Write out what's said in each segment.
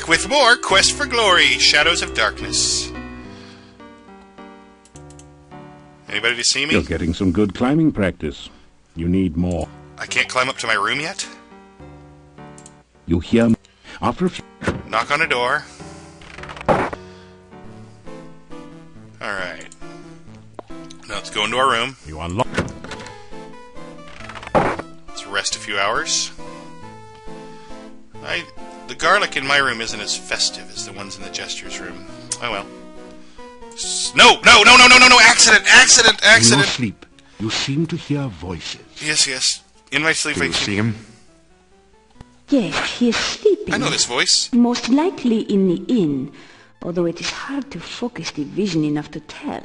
back with more Quest for Glory, Shadows of Darkness. Anybody to see me? You're getting some good climbing practice. You need more. I can't climb up to my room yet? You hear me? After a few... Knock on a door. Alright. Now let's go into our room. You unlock... Let's rest a few hours. The garlic in my room isn't as festive as the ones in the Jester's room. Oh well. No! Accident! In your sleep, you seem to hear voices. Yes. In my sleep, Do you see him? Yes, he is sleeping. I know this voice. Most likely in the inn, although it is hard to focus the vision enough to tell.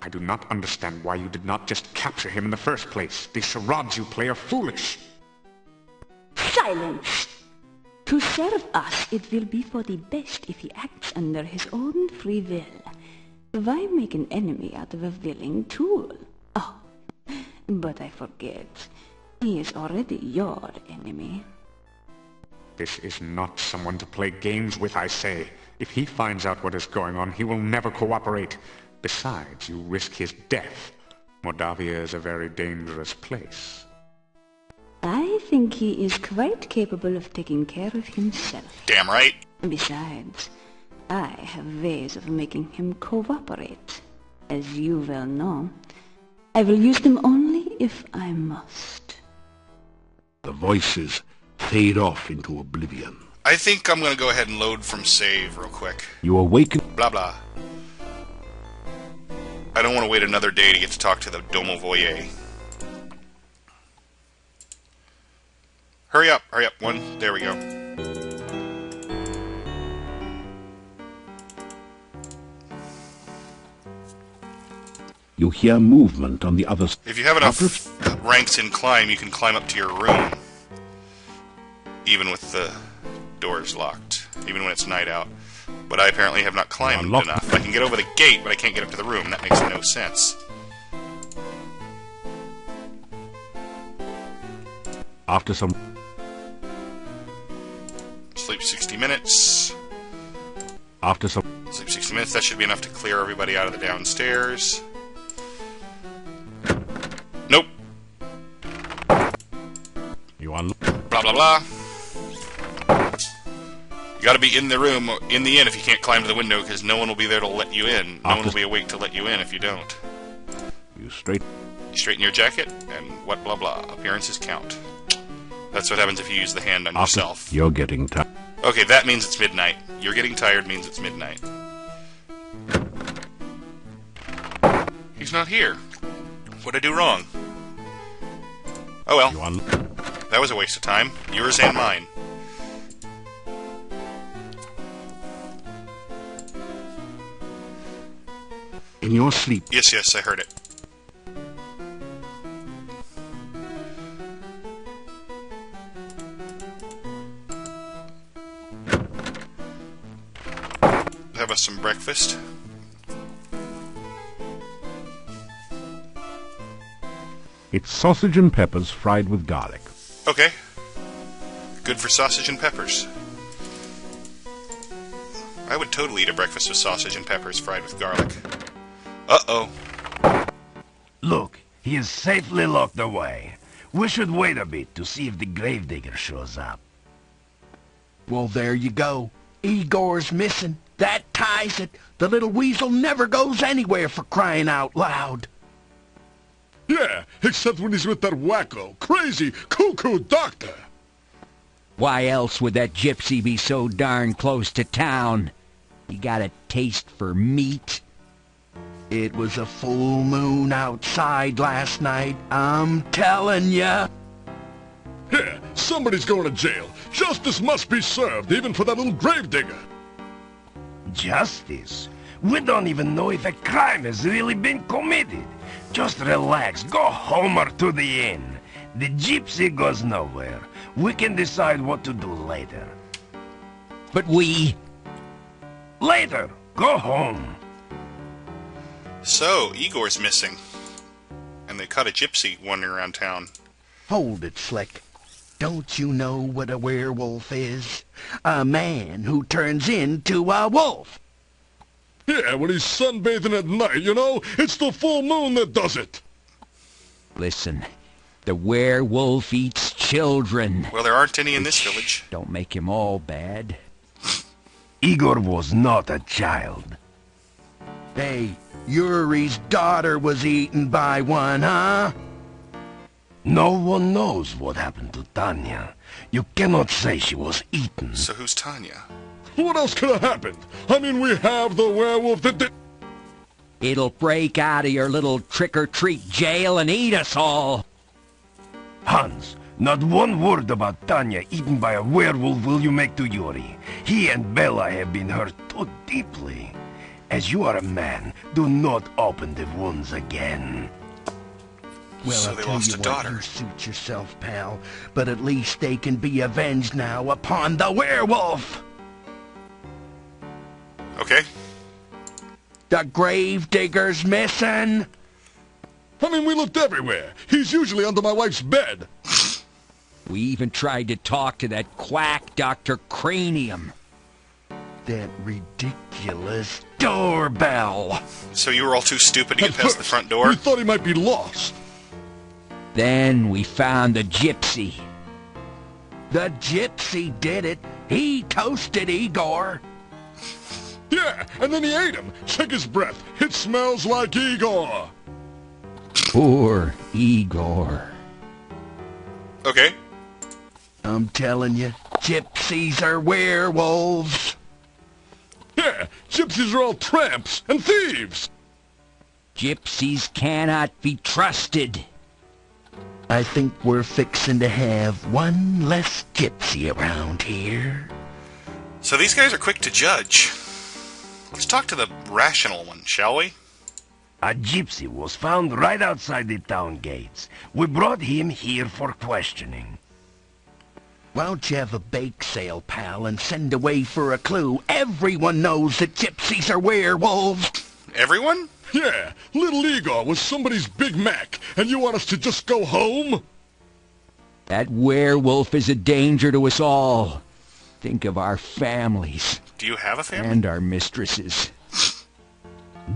I do not understand why you did not just capture him in the first place. The charades you play are foolish. Silence! To serve us, it will be for the best if he acts under his own free will. Why make an enemy out of a willing tool? Oh, but I forget. He is already your enemy. This is not someone to play games with, I say. If he finds out what is going on, he will never cooperate. Besides, you risk his death. Moldavia is a very dangerous place. I think he is quite capable of taking care of himself. Damn right. Besides, I have ways of making him cooperate. As you well know, I will use them only if I must. The voices fade off into oblivion. I think I'm gonna go ahead and load from save real quick. You awaken... Blah blah. I don't want to wait another day to get to talk to the Domovoye. Hurry up. There we go. You hear movement on the other side. If you have enough ranks in climb, you can climb up to your room. Even with the doors locked. Even when it's night out. But I apparently have not climbed enough. I can get over the gate, but I can't get up to the room. That makes no sense. After some... Sleep 60 minutes. After some... Sleep 60 minutes. That should be enough to clear everybody out of the downstairs. Nope. You unlock... Blah, blah, blah. You gotta be in the room, in the inn, if you can't climb to the window, because no one will be there to let you in. No one will be awake to let you in if you don't. You straighten your jacket, and what blah blah. Appearances count. That's what happens if you use the hand on yourself. You're getting tired. Okay, that means it's midnight. You're getting tired means it's midnight. He's not here. What'd I do wrong? Oh well. That was a waste of time. Yours and mine. In your sleep. Yes, I heard it. Have us some breakfast. It's sausage and peppers fried with garlic. Okay. Good for sausage and peppers. I would totally eat a breakfast with sausage and peppers fried with garlic. Uh-oh. Look, he is safely locked away. We should wait a bit to see if the gravedigger shows up. Well, there you go. Igor's missing. That ties it. The little weasel never goes anywhere, for crying out loud. Yeah, except when he's with that wacko, crazy, cuckoo doctor. Why else would that gypsy be so darn close to town? He got a taste for meat. It was a full moon outside last night, I'm telling ya. Yeah, somebody's going to jail. Justice must be served, even for that little gravedigger. Justice? We don't even know if a crime has really been committed. Just relax, go home or to the inn. The gypsy goes nowhere. We can decide what to do later. But we... Later, go home. So, Igor's missing. And they caught a gypsy wandering around town. Hold it, Slick. Don't you know what a werewolf is? A man who turns into a wolf. Yeah, when he's sunbathing at night, you know? It's the full moon that does it. Listen, the werewolf eats children. Well, there aren't any in this village. Don't make him all bad. Igor was not a child. Hey, Yuri's daughter was eaten by one, huh? No one knows what happened to Tanya. You cannot say she was eaten. So who's Tanya? What else could have happened? I mean, we have the werewolf that did... It'll break out of your little trick-or-treat jail and eat us all. Hans, not one word about Tanya eaten by a werewolf will you make to Yuri. He and Bella have been hurt too deeply. As you are a man, do not open the wounds again. Well, So I'll they tell lost you a what, daughter. you suit yourself, pal. But at least they can be avenged now upon the werewolf. Okay. The gravedigger's missing. I mean, we looked everywhere. He's usually under my wife's bed. We even tried to talk to that quack Dr. Cranium. That ridiculous doorbell. So you were all too stupid to At get past the first, front door? We thought he might be lost. Then we found the gypsy. The gypsy did it. He toasted Igor. Yeah, and then he ate him. Check his breath. It smells like Igor. Poor Igor. Okay. I'm telling you, gypsies are werewolves. Yeah, gypsies are all tramps and thieves. Gypsies cannot be trusted. I think we're fixing to have one less gypsy around here. So these guys are quick to judge. Let's talk to the rational one, shall we? A gypsy was found right outside the town gates. We brought him here for questioning. Why don't you have a bake sale, pal, and send away for a clue? Everyone knows that gypsies are werewolves. Everyone? Yeah, little Igor was somebody's Big Mac, and you want us to just go home? That werewolf is a danger to us all. Think of our families. Do you have a family? And our mistresses.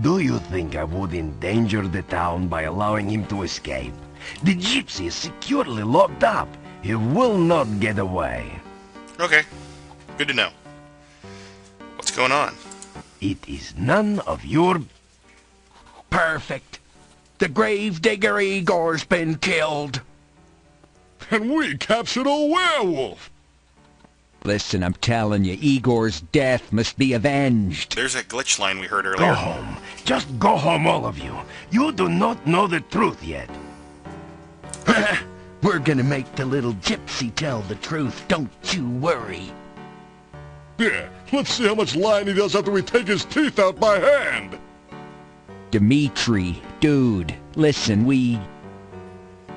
Do you think I would endanger the town by allowing him to escape? The gypsy is securely locked up. He will not get away. Okay. Good to know. What's going on? It is none of your... Perfect. The gravedigger Igor's been killed. And we captured a werewolf. Listen, I'm telling you, Igor's death must be avenged. There's that glitch line we heard Go earlier. home. Just go home, all of you. You do not know the truth yet. We're gonna make the little gypsy tell the truth, don't you worry. Yeah, let's see how much lying he does after we take his teeth out by hand. Dimitri, dude, listen, we...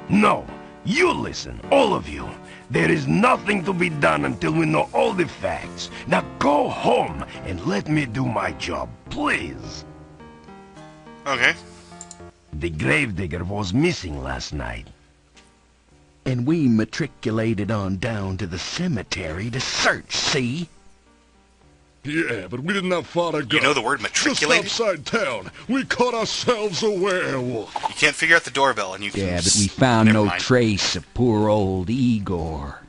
No, you listen, all of you. There is nothing to be done until we know all the facts. Now go home and let me do my job, please. Okay. The gravedigger was missing last night. And we matriculated on down to the cemetery to search, see? Yeah, but we didn't have far to go. You know the word matriculated? Just outside town, we caught ourselves a werewolf. You can't figure out the doorbell, and you can... Yeah, but we found Never no mind. trace of poor old Igor.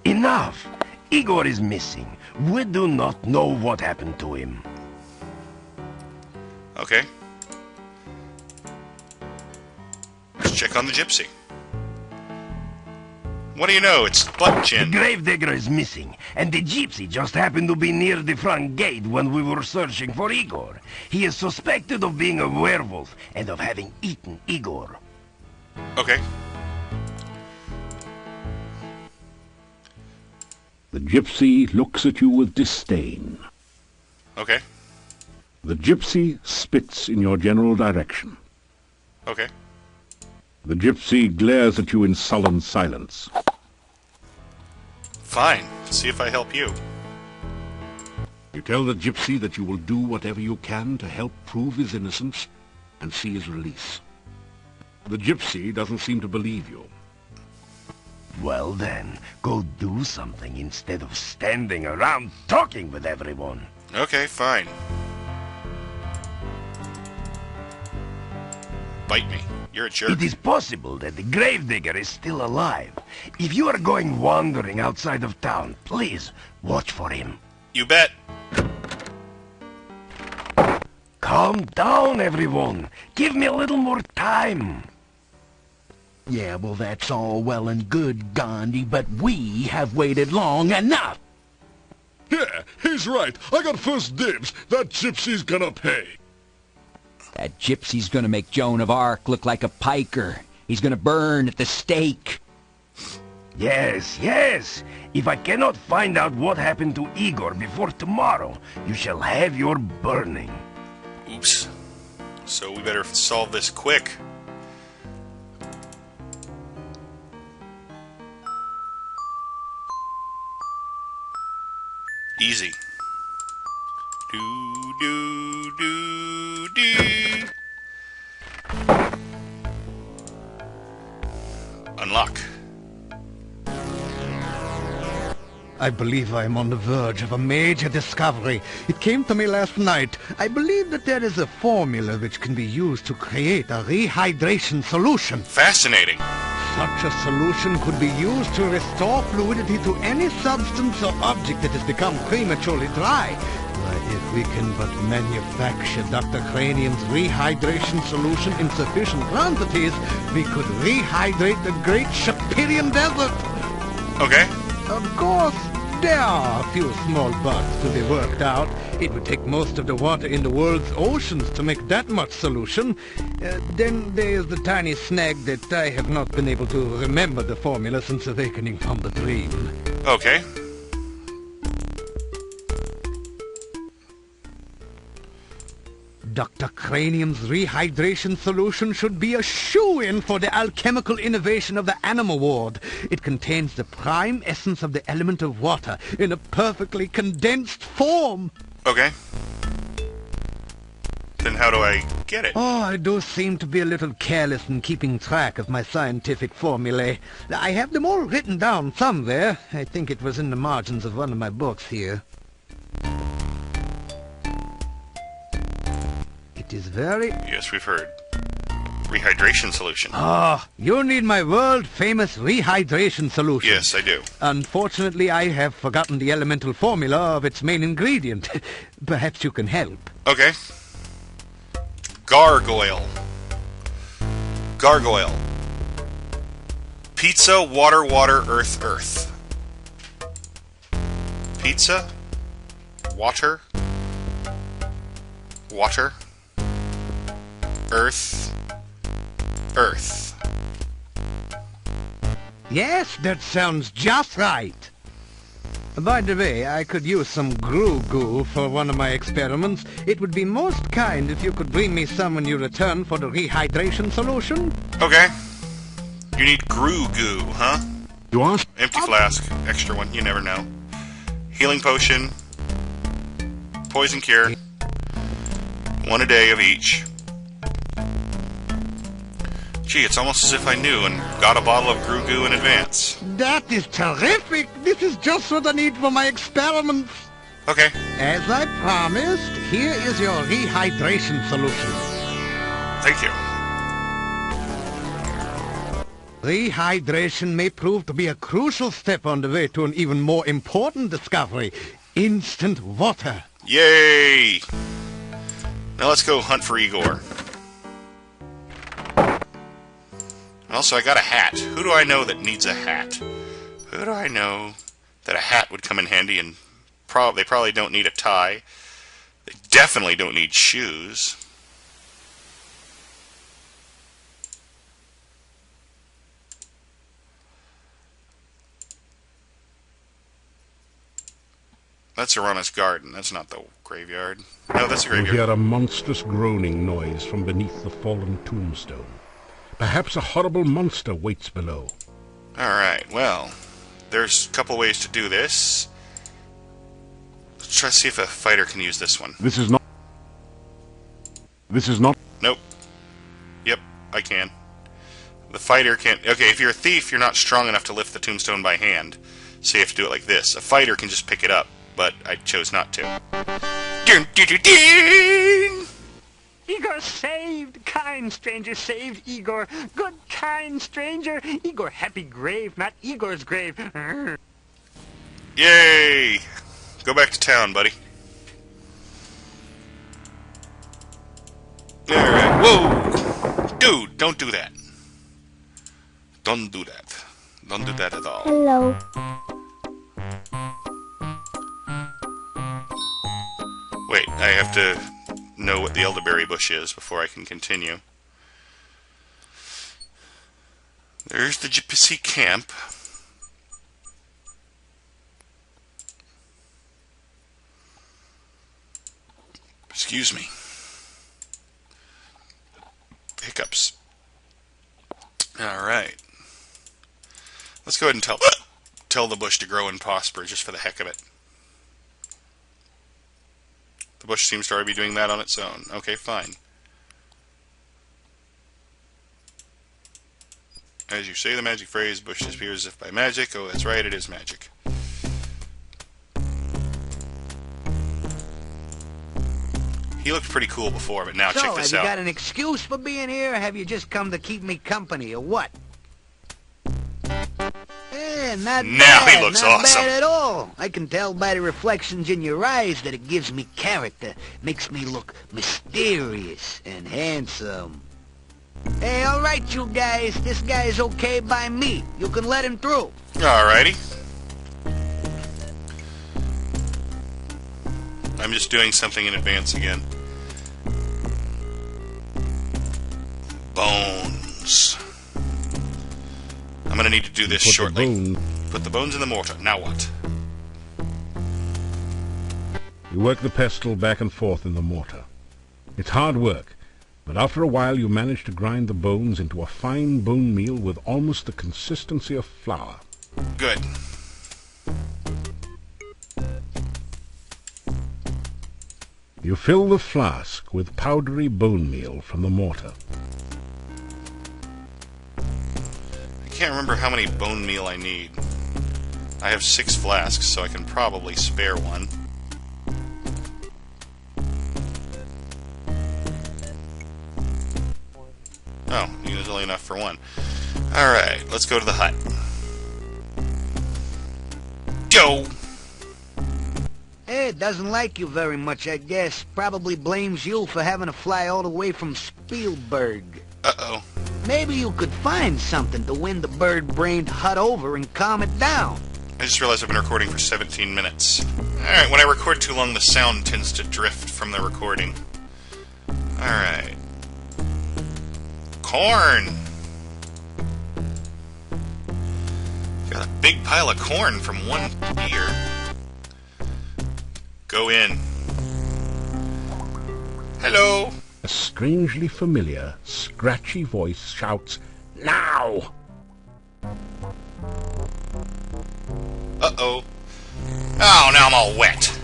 Enough! Igor is missing. We do not know what happened to him. Okay. Let's check on the gypsy. What do you know? It's butt The chin. gravedigger is missing, and the gypsy just happened to be near the front gate when we were searching for Igor. He is suspected of being a werewolf and of having eaten Igor. Okay. The gypsy looks at you with disdain. Okay. The gypsy spits in your general direction. Okay. The gypsy glares at you in sullen silence. Fine. See if I help you. You tell the gypsy that you will do whatever you can to help prove his innocence and see his release. The gypsy doesn't seem to believe you. Well then, go do something instead of standing around talking with everyone. Okay, fine. Bite me. You're a jerk. It is possible that the gravedigger is still alive. If you are going wandering outside of town, please watch for him. You bet. Calm down, everyone. Give me a little more time. Yeah, well, that's all well and good, Gandhi, but we have waited long enough. Yeah, he's right. I got first dibs. That gypsy's gonna pay. That gypsy's gonna make Joan of Arc look like a piker. He's gonna burn at the stake. Yes, yes. If I cannot find out what happened to Igor before tomorrow, you shall have your burning. Oops. So we better solve this quick. Easy. Do, do, do, do. Unlock. I believe I am on the verge of a major discovery. It came to me last night. I believe that there is a formula which can be used to create a rehydration solution. Fascinating. Such a solution could be used to restore fluidity to any substance or object that has become prematurely dry. Why, if we can but manufacture Dr. Cranium's rehydration solution in sufficient quantities, we could rehydrate the great Shapirian Desert. Okay. Of course, there are a few small bugs to be worked out. It would take most of the water in the world's oceans to make that much solution. Then there is the tiny snag that I have not been able to remember the formula since awakening from the dream. Okay. Dr. Cranium's rehydration solution should be a shoo-in for the alchemical innovation of the animal ward. It contains the prime essence of the element of water in a perfectly condensed form. Okay. Then how do I get it? Oh, I do seem to be a little careless in keeping track of my scientific formulae. I have them all written down somewhere. I think it was in the margins of one of my books here. It is very... Yes, we've heard. Rehydration solution. Ah, you need my world-famous rehydration solution. Yes, I do. Unfortunately, I have forgotten the elemental formula of its main ingredient. Perhaps you can help. Okay. Gargoyle. Gargoyle. Pizza, water, water, earth, earth. Pizza, water, water, earth, earth. Yes, that sounds just right. By the way, I could use some goo for one of my experiments. It would be most kind if you could bring me some when you return for the rehydration solution. Okay. You need goo, huh? You ask? Empty flask. Extra one. You never know. Healing potion. Poison cure. 1 a day of each. Gee, it's almost as if I knew and got a bottle of goo in advance. That is terrific! This is just what I need for my experiments. Okay. As I promised, here is your rehydration solution. Thank you. Rehydration may prove to be a crucial step on the way to an even more important discovery: instant water. Yay! Now let's go hunt for Igor. Also, I got a hat. Who do I know that needs a hat? Who do I know that a hat would come in handy? And they probably don't need a tie. They definitely don't need shoes. That's Arona's garden. That's not the graveyard. No, that's a You graveyard. hear a monstrous groaning noise from beneath the fallen tombstone. Perhaps a horrible monster waits below. Alright, well, there's a couple ways to do this. Let's try to see if a fighter can use this one. This is not... This is not... Nope. Yep, I can. The fighter can't... Okay, if you're a thief, you're not strong enough to lift the tombstone by hand. So you have to do it like this. A fighter can just pick it up, but I chose not to. Dun, dun, dun, dun! Igor saved! Kind stranger saved Igor! Good kind stranger! Igor happy grave, not Igor's grave! Yay! Go back to town, buddy. Alright, whoa! Dude, don't do that. Don't do that. Don't do that at all. Hello. Wait, I have to know what the elderberry bush is before I can continue. There's the gypsy camp. Excuse me. Hiccups. Alright. Let's go ahead and tell the bush to grow and prosper just for the heck of it. The bush seems to already be doing that on its own. Okay, fine. As you say the magic phrase, bush disappears as if by magic. Oh, that's right, it is magic. He looked pretty cool before, but now check this out. So, have you got an excuse for being here, or have you just come to keep me company, or what? Not now bad, he looks not awesome. bad at all. I can tell by the reflections in your eyes that it gives me character, makes me look mysterious and handsome. Hey, all right, you guys. This guy's okay by me. You can let him through. Alrighty. I'm just doing something in advance again. Bones. I'm gonna need to do this shortly. Put the bones in the mortar. Now what? You work the pestle back and forth in the mortar. It's hard work, but after a while you manage to grind the bones into a fine bone meal with almost the consistency of flour. Good. You fill the flask with powdery bone meal from the mortar. I can't remember how many bone meal I need. I have 6 flasks, so I can probably spare one. Oh, there's only enough for one. Alright, let's go to the hut. Go! It doesn't like you very much, I guess. Probably blames you for having to fly all the way from Spielberg. Uh-oh. Maybe you could find something to win the bird-brained hut over and calm it down. I just realized I've been recording for 17 minutes. Alright, when I record too long, the sound tends to drift from the recording. Alright. Corn! Got a big pile of corn from one ear. Go in. Hello! A strangely familiar, scratchy voice shouts, "Now!" Uh-oh. Oh, now I'm all wet.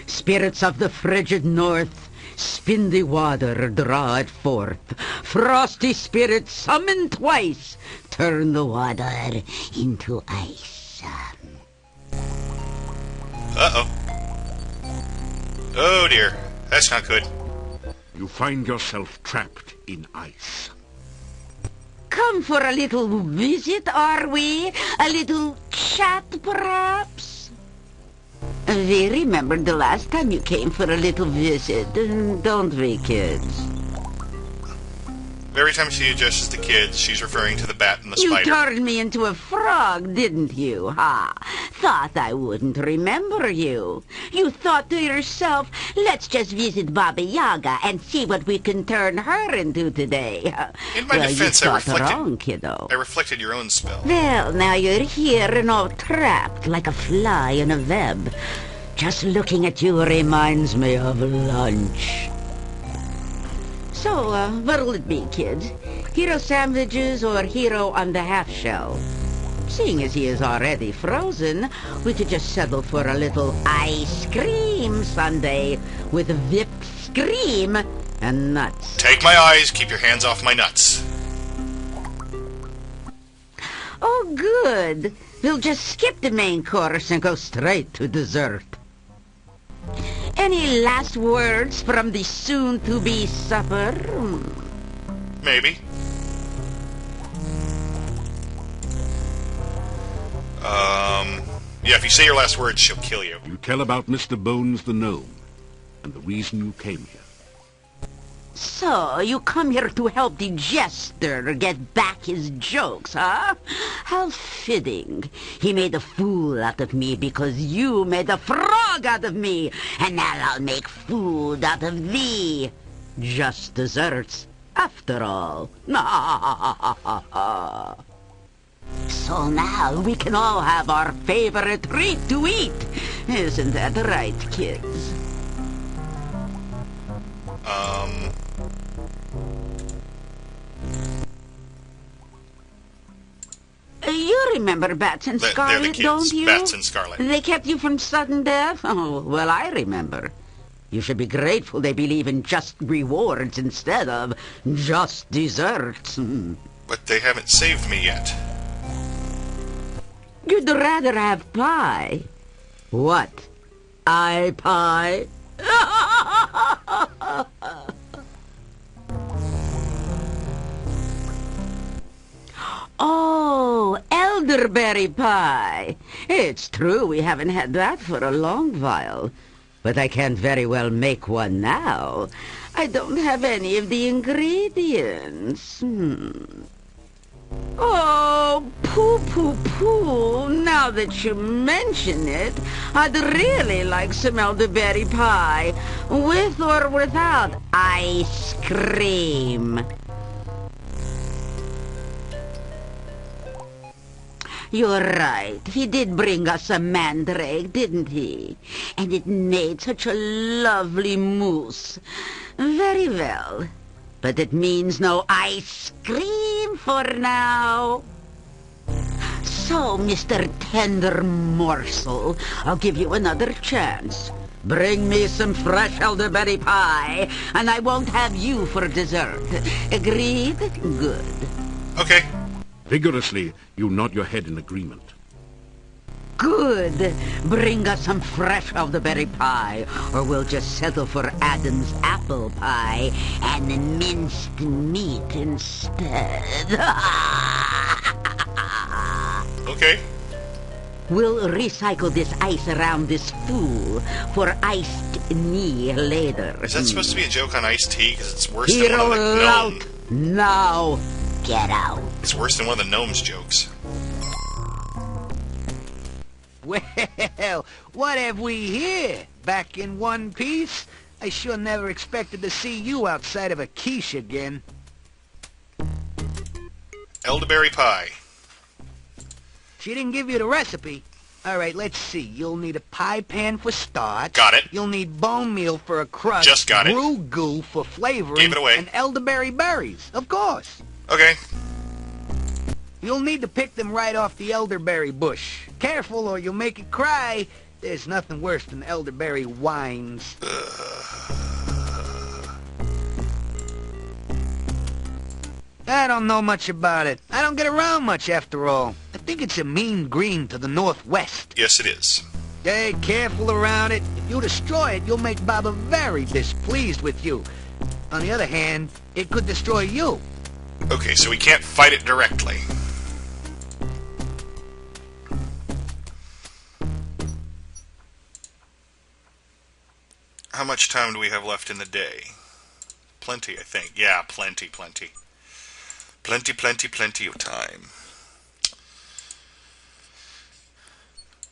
Spirits of the frigid north, spin the water, draw it forth. Frosty spirits, summon twice, turn the water into ice. Uh-oh. Oh dear. That's not good. You find yourself trapped in ice. Come for a little visit, are we? A little chat, perhaps? We remembered the last time you came for a little visit, don't we, kids? Every time she addresses the kids, she's referring to the bat and the You spider. turned me into a frog, didn't you, ha? Thought I wouldn't remember you. You thought to yourself, let's just visit Baba Yaga and see what we can turn her into today. In my well, defense, you I thought reflected... wrong, kiddo. I reflected your own spell. Well, now you're here and all trapped like a fly in a web. Just looking at you reminds me of lunch. So, what'll it be, kids? Hero sandwiches or Hero on the half-shell? Seeing as he is already frozen, we could just settle for a little ice cream sundae with whipped cream and nuts. Take my eyes, keep your hands off my nuts. Oh, good. We'll just skip the main course and go straight to dessert. Any last words from the soon-to-be supper? Maybe. Yeah, if you say your last words, she'll kill you. You tell about Mr. Bones the gnome and the reason you came here. So, you come here to help the jester get back his jokes, huh? How fitting. He made a fool out of me because you made a frog out of me. And now I'll make food out of thee. Just desserts, after all. So now we can all have our favorite treat to eat. Isn't that right, kids? You remember Bats and They're the Scarlet, kids. don't you? Bats and Scarlet. They kept you from sudden death? Oh, well, I remember. You should be grateful they believe in just rewards instead of just desserts. But they haven't saved me yet. You'd rather have pie. What? Pie? Oh, elderberry pie. It's true we haven't had that for a long while. But I can't very well make one now. I don't have any of the ingredients. Oh, poo. Now that you mention it, I'd really like some elderberry pie, with or without ice cream. You're right. He did bring us a mandrake, didn't he? And it made such a lovely mousse. Very well. But it means no ice cream for now. So, Mr. Tender Morsel, I'll give you another chance. Bring me some fresh elderberry pie, and I won't have you for dessert. Agreed? Good. Okay. Vigorously, you nod your head in agreement. Good. Bring us some fresh elderberry pie, or we'll just settle for Adam's apple pie and minced meat instead. Okay. We'll recycle this ice around this fool for iced knee later. Is that supposed to be a joke on iced tea? Because it's worse than Hero one of the gnome. out now. Get out. It's worse than one of the gnome's jokes. Well, what have we here? Back in one piece? I sure never expected to see you outside of a quiche again. Elderberry pie. She didn't give you the recipe. All right, let's see. You'll need a pie pan for starch. Got it. You'll need bone meal for a crust. Just got it. Brew goo for flavoring. Gave it away. And elderberry berries, of course. Okay. You'll need to pick them right off the elderberry bush. Careful or you'll make it cry. There's nothing worse than elderberry wines. I don't know much about it. I don't get around much after all. I think it's a mean green to the northwest. Yes, it is. Hey, careful around it. If you destroy it, you'll make Baba very displeased with you. On the other hand, it could destroy you. Okay, so we can't fight it directly. How much time do we have left in the day? Plenty, I think. Yeah, plenty. Plenty of time.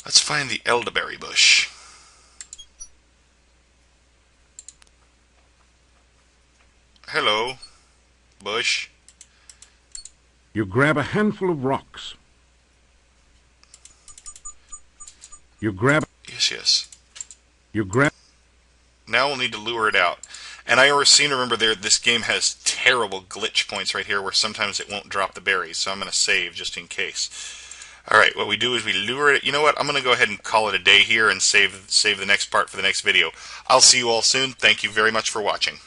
Let's find the elderberry bush. Hello, bush. You grab a handful of rocks. Yes. You grab... Now we'll need to lure it out. And I seem to remember this game has terrible glitch points right here where sometimes it won't drop the berries, so I'm going to save just in case. Alright, what we do is we lure it. You know what? I'm going to go ahead and call it a day here and save the next part for the next video. I'll see you all soon. Thank you very much for watching.